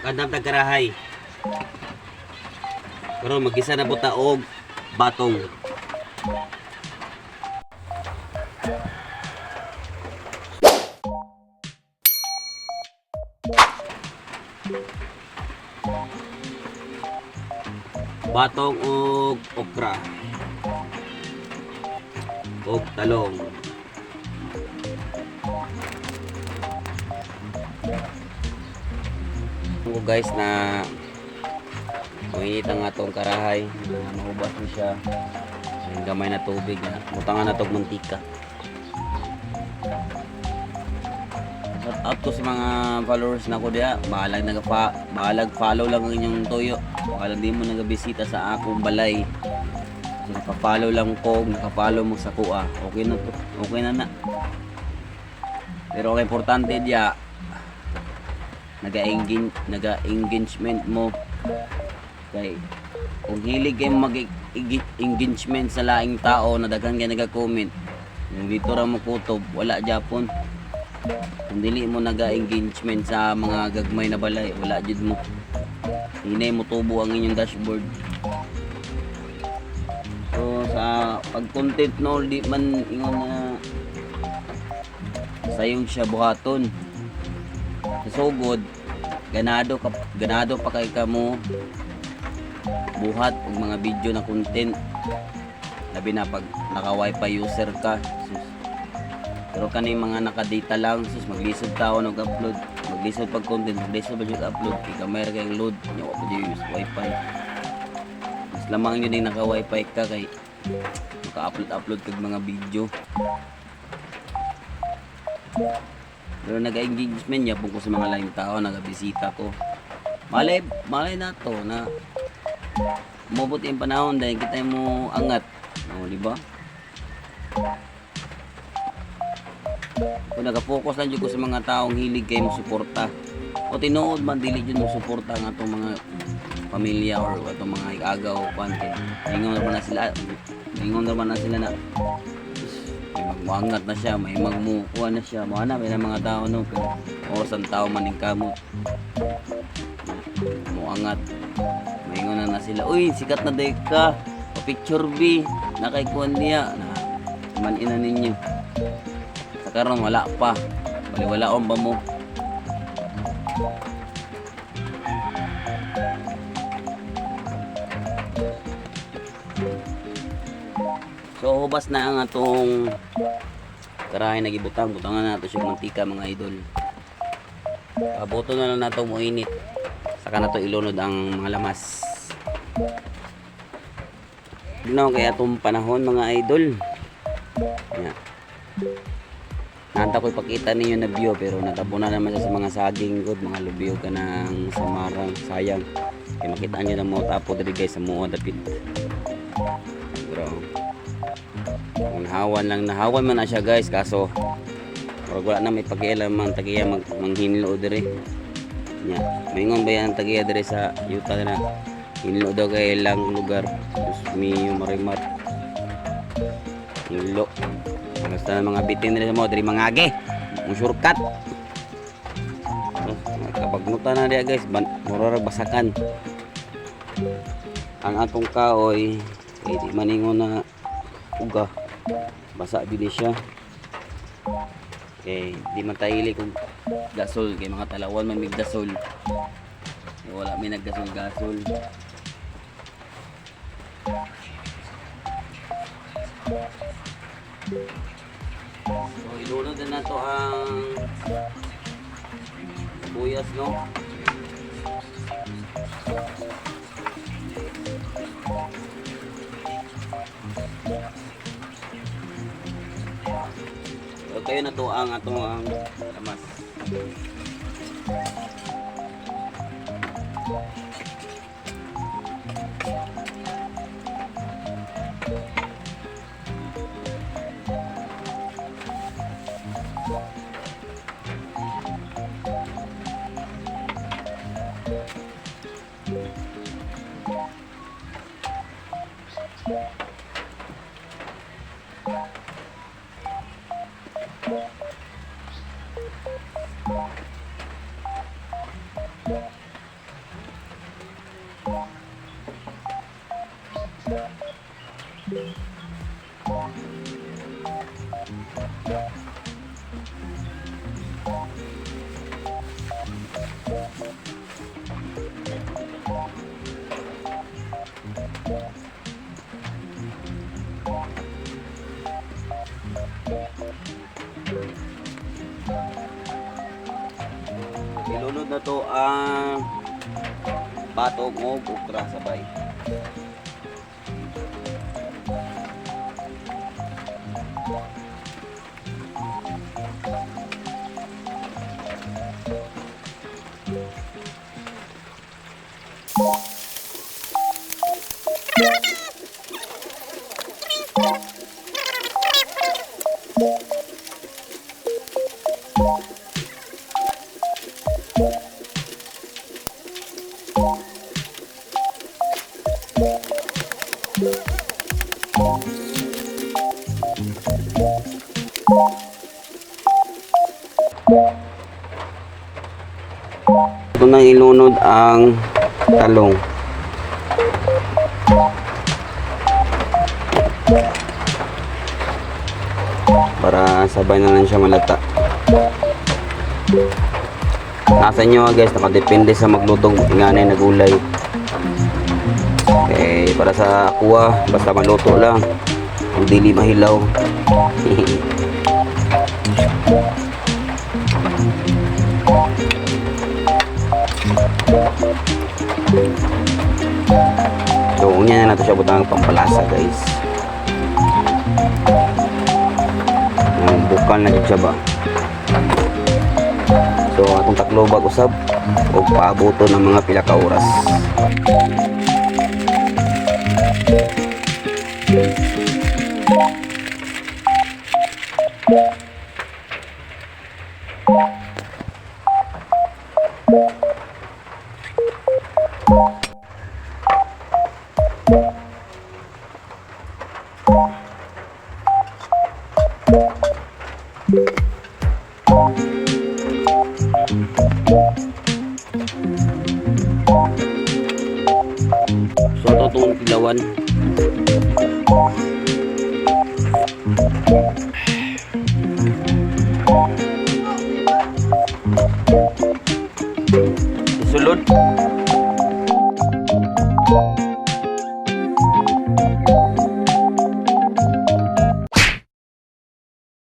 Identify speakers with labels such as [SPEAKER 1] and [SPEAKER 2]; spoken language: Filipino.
[SPEAKER 1] Kandam tagkarahay. Pero magisa na buta og batong. Batong og okra. Og talong. Ko guys na mainit ang atong karahay, mahubas mo siya. Yung gamay na tubig na mutangan na tog mantika. Shout out to sa mga followers na ko diya, bahalag follow lang ang inyong toyo. Bahalag di mo nagabisita sa akong balay. Naka-follow lang ko, naka-follow mo sa kuha. Okay na to, okay na na. Pero ang importante diya, naga-engagement mo. Kay kung hilig kayo mag-engagement sa laing tao na daghan kayo naga-comment, yung dito ra mo kutob, wala Japon. Kung dili mo naga-engagement sa mga gagmay na balay, wala jud mo. Hinay mo tubo ang inyong dashboard. So sa pag-content no, di man ingon na sayong siya buhaton. So good, ganado pa kay kamo buhat og mga video na content, labi na pag naka wifi user ka. Pero kani mga naka-data lang, maglisod taon og upload, maglisod pag content, maglisod ba yung upload, kay camera kay load nya wa pud use wifi. Mas lamang yun yung naka wifi ka kay maka-upload kag mga video. Pero nag-engagement niya po ko sa mga laing tao, nagabisita ko. Malay na to na umabot yung panahon dahil kita mo angat. O, di ba? Kung nag-focus lang dyan ko sa mga taong hilig kayo mo suporta. O tinuod man, dili dyan mo suporta ang atong mga pamilya or atong mga agaw o pante. Ingon naman na sila na may magmuangat na siya, may magmukuha na siya. Mga na, may mga tao no, pero orasan tao maning kamot. Muangat. Maingon na sila, uy, sikat na day ka. Pa-picture B, nakaikuan niya. Na, manin na ninyo. Sa karon wala pa. Baliwalaon ba mo? So hubas na ang atong karahay na gibutang, butangan na nato siya mantika mga idol. Pabuto na lang nato mo init. Saka na to ilunod ang mga lamas. No, kaya itong panahon mga idol. Yeah. Nanta ko ipakita ninyo na view pero natabo na naman siya sa mga saging good, mga lubiyo ka ng samarang, sayang. Kaya makita nyo na mo tapo dali guys sa muha dapit. Bro. Nahawan man na siya guys, kaso wala na may pakialam man tagiya manghinlo dire. Nya, maingon ba yan tagiya dire sa yuta na hinlo daw kay lang lugar. Sus miyo marimar. Hinlo. Basta mga bitin nila mo dire mangage. Mong shortcut. Kapagnutan na dia guys, murag basakan. Ang atong kaoy kay di maningon na uga. Basa din siya. Okay, di man tayo kung gasol kay mga talawan man mig gasol. Wala may naggasol-gasol. So ilunod na to ang buyas no. Kayo na to ang atong lamas. Ilunod na to ang batok o ukra sabay. Ito nang ilunod ang talong. Para sabay na lang siya malata. Nasa inyo guys, nakadepende sa maglutong inganay na gulay. Okay, para sa kuha, basta maluto lang. Kung dili mahilaw. So, unya na natin siya butang pampalasa guys. Yung bukal na siya ba. So, atong taklobag usab o paabuto ng mga pila ka oras. So, ito itong tilawan.